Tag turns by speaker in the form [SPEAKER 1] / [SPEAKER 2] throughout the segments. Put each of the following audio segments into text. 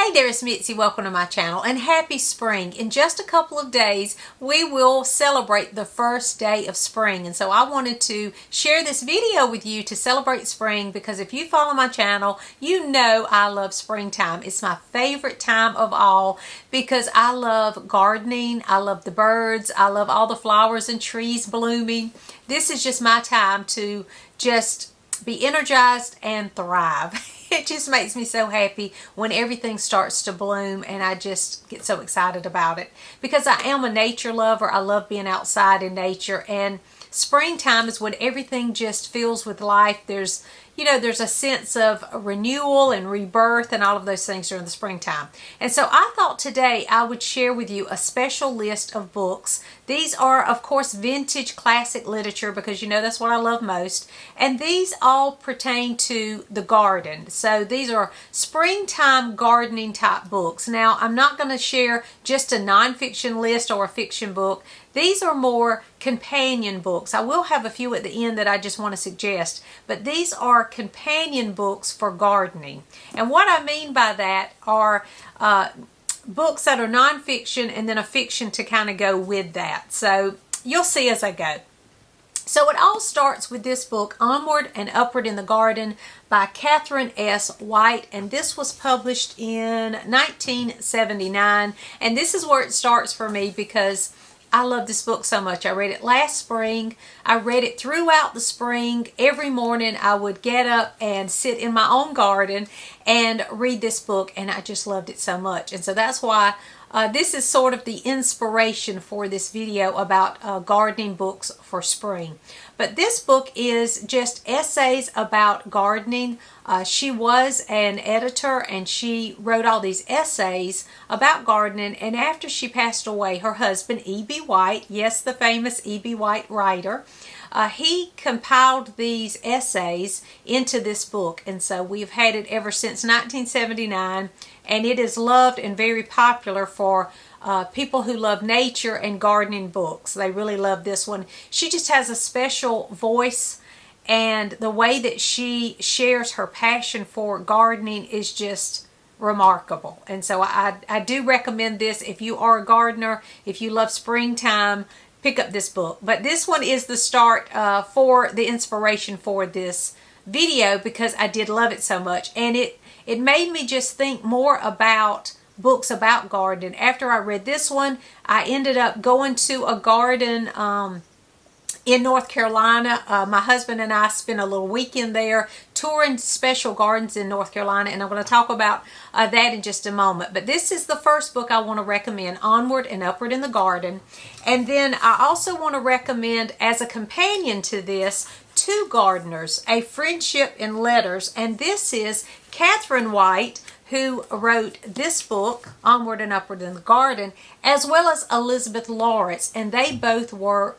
[SPEAKER 1] Hey there, it's Mitzi. Welcome to my channel and happy spring. In just a couple of days, we will celebrate the first day of spring. And so I wanted to share this video with you to celebrate spring because if you follow my channel, you know I love springtime. It's my favorite time of all because I love gardening. I love the birds. I love all the flowers and trees blooming. This is just my time to just be energized and thrive. It just makes me so happy when everything starts to bloom and I just get so excited about it because I am a nature lover. I love being outside in nature, and springtime is when everything just fills with life. There's a sense of renewal and rebirth and all of those things during the springtime. And so I thought today I would share with you a special list of books. These are, of course, vintage classic literature because that's what I love most. And these all pertain to the garden. So these are springtime gardening type books. Now, I'm not going to share just a nonfiction list or a fiction book. These are more companion books. I will have a few at the end that I just want to suggest, but these are companion books for gardening. And what I mean by that are books that are nonfiction and then a fiction to kind of go with that. So you'll see as I go. So it all starts with this book, Onward and Upward in the Garden by Katharine S. White, and this was published in 1979. And this is where it starts for me because I love this book so much. I read it last spring. I read it throughout the spring. Every morning I would get up and sit in my own garden and read this book, and I just loved it so much. And so that's why this is sort of the inspiration for this video about gardening books for spring. But this book is just essays about gardening. She was an editor and she wrote all these essays about gardening, and after she passed away, her husband E.B. White, yes, the famous E.B. White writer, he compiled these essays into this book, and so we've had it ever since 1979, and it is loved and very popular for people who love nature and gardening books. They really love this one. She just has a special voice, and the way that she shares her passion for gardening is just remarkable. And so I do recommend this if you are a gardener, if you love springtime, pick up this book. But this one is the start for the inspiration for this video because I did love it so much, and it made me just think more about books about gardening. After I read this one, I ended up going to a garden in North Carolina. My husband and I spent a little weekend there touring special gardens in North Carolina, and I'm going to talk about that in just a moment. But this is the first book I want to recommend, Onward and Upward in the Garden. And then I also want to recommend, as a companion to this, Two Gardeners, A Friendship in Letters. And this is Katharine White, who wrote this book, Onward and Upward in the Garden, as well as Elizabeth Lawrence. And they both were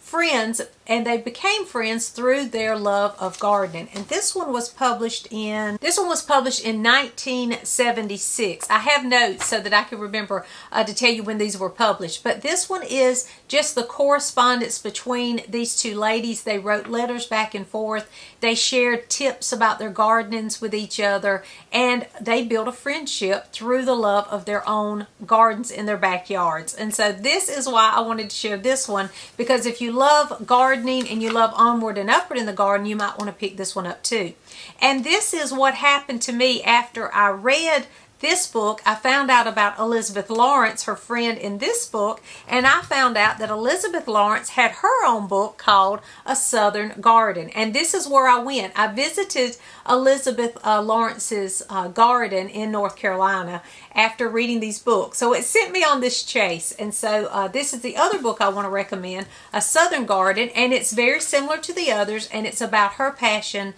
[SPEAKER 1] friends, and they became friends through their love of gardening. And this one was published in 1976. I have notes so that I can remember to tell you when these were published. But this one is just the correspondence between these two ladies. They wrote letters back and forth. They shared tips about their gardenings with each other, and they built a friendship through the love of their own gardens in their backyards. And so this is why I wanted to share this one, because if you love gardening and you love Onward and Upward in the Garden, you might want to pick this one up too. And this is what happened to me after I read this book. I found out about Elizabeth Lawrence, her friend in this book, and I found out that Elizabeth Lawrence had her own book called A Southern Garden. And this is where I went. I visited Elizabeth Lawrence's garden in North Carolina after reading these books. So it sent me on this chase. And so this is the other book I want to recommend, A Southern Garden, and it's very similar to the others, and it's about her passion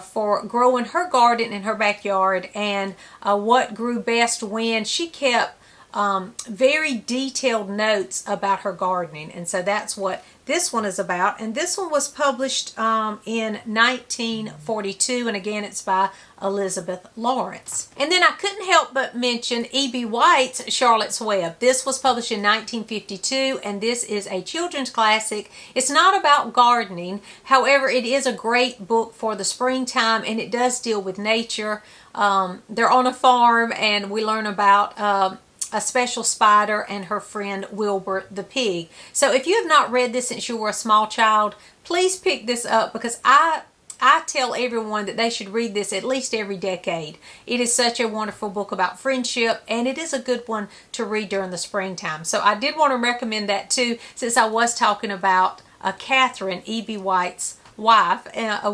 [SPEAKER 1] for growing her garden in her backyard and what grew best when she kept very detailed notes about her gardening. And so that's what this one is about. And this one was published in 1942. And again, it's by Elizabeth Lawrence. And then I couldn't help but mention E.B. White's Charlotte's Web. This was published in 1952, and this is a children's classic. It's not about gardening. However, it is a great book for the springtime, and it does deal with nature. They're on a farm, and we learn about a special spider and her friend Wilbur the pig. So if you have not read this since you were a small child, please pick this up, because I tell everyone that they should read this at least every decade. It is such a wonderful book about friendship, and it is a good one to read during the springtime. So I did want to recommend that too, since I was talking about Katharine, E.B. White's wife,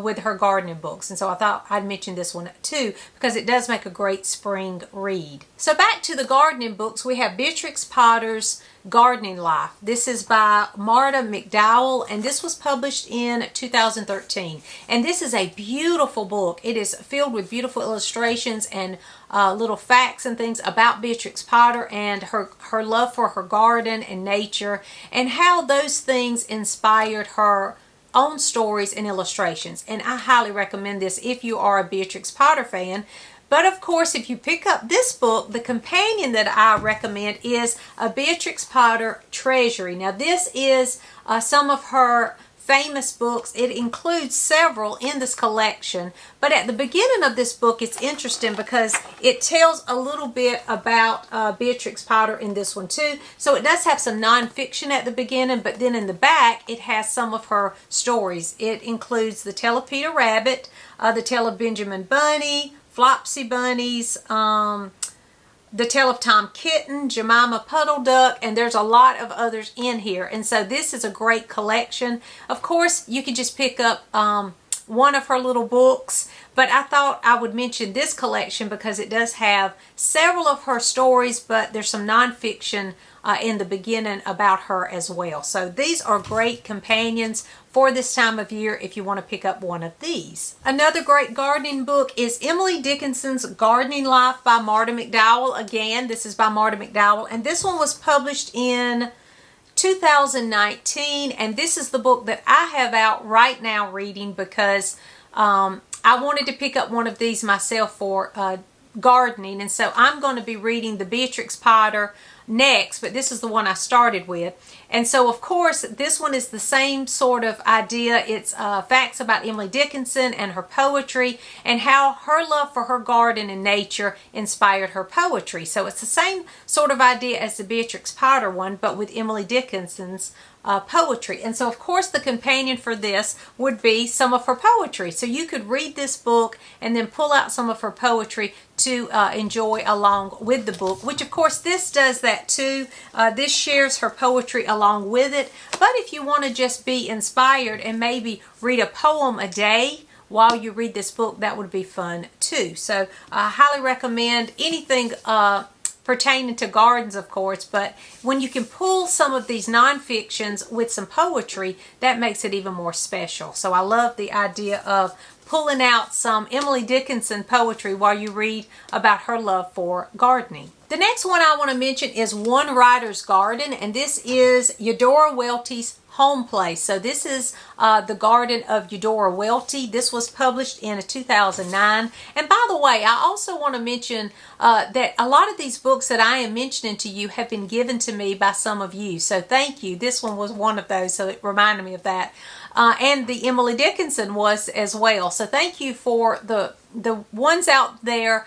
[SPEAKER 1] with her gardening books. And so I thought I'd mention this one too, because it does make a great spring read. So back to the gardening books, we have Beatrix Potter's Gardening Life. This is by Marta McDowell, and this was published in 2013. And this is a beautiful book. It is filled with beautiful illustrations and little facts and things about Beatrix Potter and her love for her garden and nature, and how those things inspired her own stories and illustrations. And I highly recommend this if you are a Beatrix Potter fan. But of course, if you pick up this book, the companion that I recommend is a Beatrix Potter Treasury. Now this is some of her famous books. It includes several in this collection, but at the beginning of this book it's interesting because it tells a little bit about Beatrix Potter in this one too. So it does have some nonfiction at the beginning, but then in the back it has some of her stories. It includes The Tale of Peter Rabbit, The Tale of Benjamin Bunny, Flopsy Bunnies, The Tale of Tom Kitten, Jemima Puddle Duck, and there's a lot of others in here. And so this is a great collection. Of course, you could just pick up one of her little books, but I thought I would mention this collection because it does have several of her stories, but there's some nonfiction in the beginning about her as well. So these are great companions for this time of year if you want to pick up one of these. Another great gardening book is Emily Dickinson's Gardening Life by Marta McDowell. Again, this is by Marta McDowell, and this one was published in 2019, and this is the book that I have out right now reading because I wanted to pick up one of these myself for gardening, and so I'm going to be reading the Beatrix Potter next, but this is the one I started with. And so of course this one is the same sort of idea. It's facts about Emily Dickinson and her poetry and how her love for her garden and nature inspired her poetry. So it's the same sort of idea as the Beatrix Potter one, but with Emily Dickinson's poetry. And so of course the companion for this would be some of her poetry. So you could read this book and then pull out some of her poetry to enjoy along with the book, which of course this does that too. This shares her poetry along with it. But if you want to just be inspired and maybe read a poem a day while you read this book, that would be fun too. So I highly recommend anything pertaining to gardens, of course, but when you can pull some of these nonfictions with some poetry, that makes it even more special. So I love the idea of pulling out some Emily Dickinson poetry while you read about her love for gardening. The next one I want to mention is One Writer's Garden, and this is Eudora Welty's Home Place. So this is the garden of Eudora Welty. This was published in 2009. And by the way, I also want to mention that a lot of these books that I am mentioning to you have been given to me by some of you. So thank you. This one was one of those, so it reminded me of that. And the Emily Dickinson was as well. So thank you for the ones out there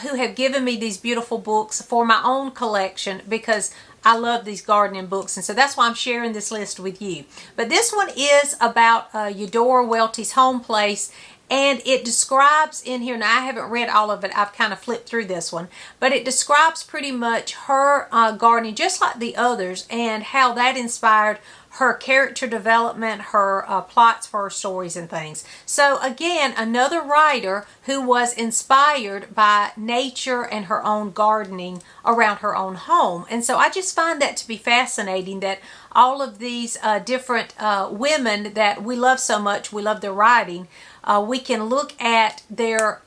[SPEAKER 1] who have given me these beautiful books for my own collection, because I love these gardening books, and so that's why I'm sharing this list with you. But this one is about Eudora Welty's Home Place, and it describes in here, now I haven't read all of it, I've kind of flipped through this one, but it describes pretty much her gardening just like the others, and how that inspired her character development, her plots for her stories and things. So again, another writer who was inspired by nature and her own gardening around her own home. And so I just find that to be fascinating, that all of these different women that we love so much, we love their writing, we can look at their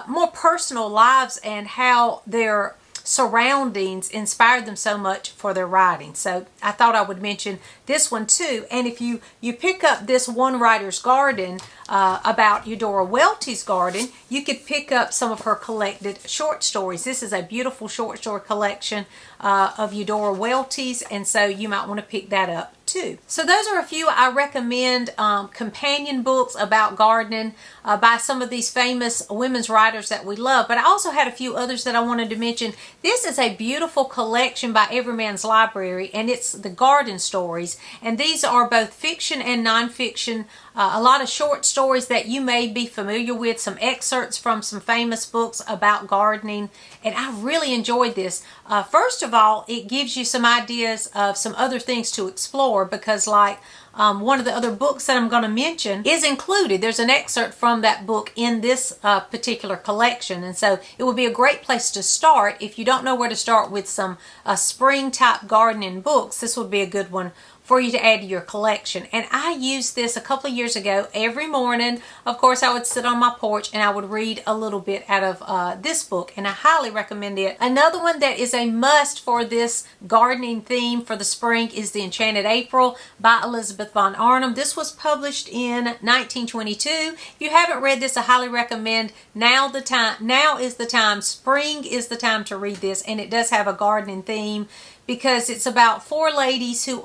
[SPEAKER 1] more personal lives and how their surroundings inspired them so much for their writing. So I thought I would mention this one too. And if you pick up this One Writer's Garden about Eudora Welty's garden, you could pick up some of her collected short stories. This is a beautiful short story collection of Eudora Welty's, and so you might want to pick that up too. So those are a few I recommend companion books about gardening by some of these famous women's writers that we love. But I also had a few others that I wanted to mention. This is a beautiful collection by Everyman's Library, and it's the garden stories. And these are both fiction and nonfiction. A lot of short stories that you may be familiar with, some excerpts from some famous books about gardening, and I really enjoyed this. First of all, it gives you some ideas of some other things to explore, because like one of the other books that I'm going to mention is included. There's an excerpt from that book in this particular collection, and so it would be a great place to start if you don't know where to start with some spring type gardening books. This would be a good one for you to add to your collection. And I used this a couple of years ago. Every morning, of course, I would sit on my porch and I would read a little bit out of this book, and I highly recommend it. Another one that is a must for this gardening theme for the spring is The Enchanted April by Elizabeth von Arnim. This was published in 1922. If you haven't read this, I highly recommend. Now is the time. Spring is the time to read this, and it does have a gardening theme, because it's about four ladies who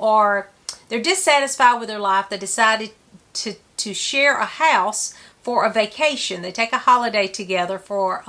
[SPEAKER 1] they're dissatisfied with their life. They decided to share a house for a vacation. They take a holiday together for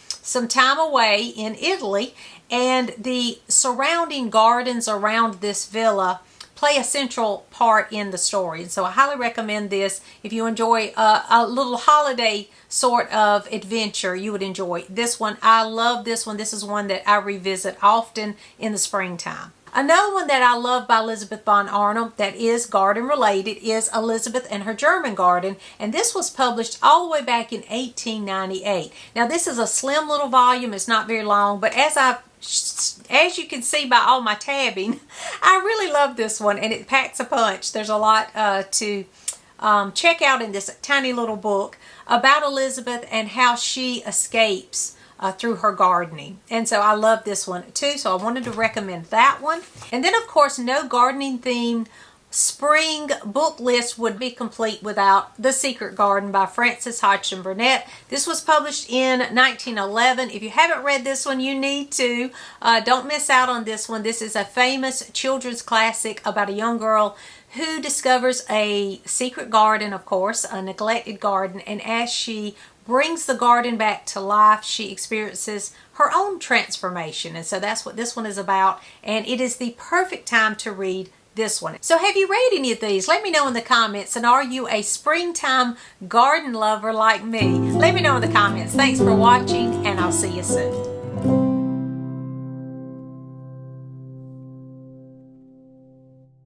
[SPEAKER 1] some time away in Italy, and the surrounding gardens around this villa play a central part in the story. And so I highly recommend this. If you enjoy a little holiday sort of adventure, you would enjoy this one. I love this one. This is one that I revisit often in the springtime. Another one that I love by Elizabeth von Arnim that is garden related is Elizabeth and Her German Garden, and this was published all the way back in 1898. Now this is a slim little volume. It's not very long, but as you can see by all my tabbing, I really love this one, and it packs a punch. There's a lot to check out in this tiny little book about Elizabeth and how she escapes through her gardening. And so I love this one too, so I wanted to recommend that one. And then of course, no gardening themed spring book list would be complete without The Secret Garden by Frances Hodgson Burnett. This was published in 1911. If you haven't read this one, you need to. Don't miss out on this one. This is a famous children's classic about a young girl who discovers a secret garden, of course, a neglected garden, and as she brings the garden back to life, she experiences her own transformation. And so that's what this one is about, and it is the perfect time to read this one. So have you read any of these? Let me know in the comments. And are you a springtime garden lover like me? Let me know in the comments. Thanks for watching, and I'll see you soon.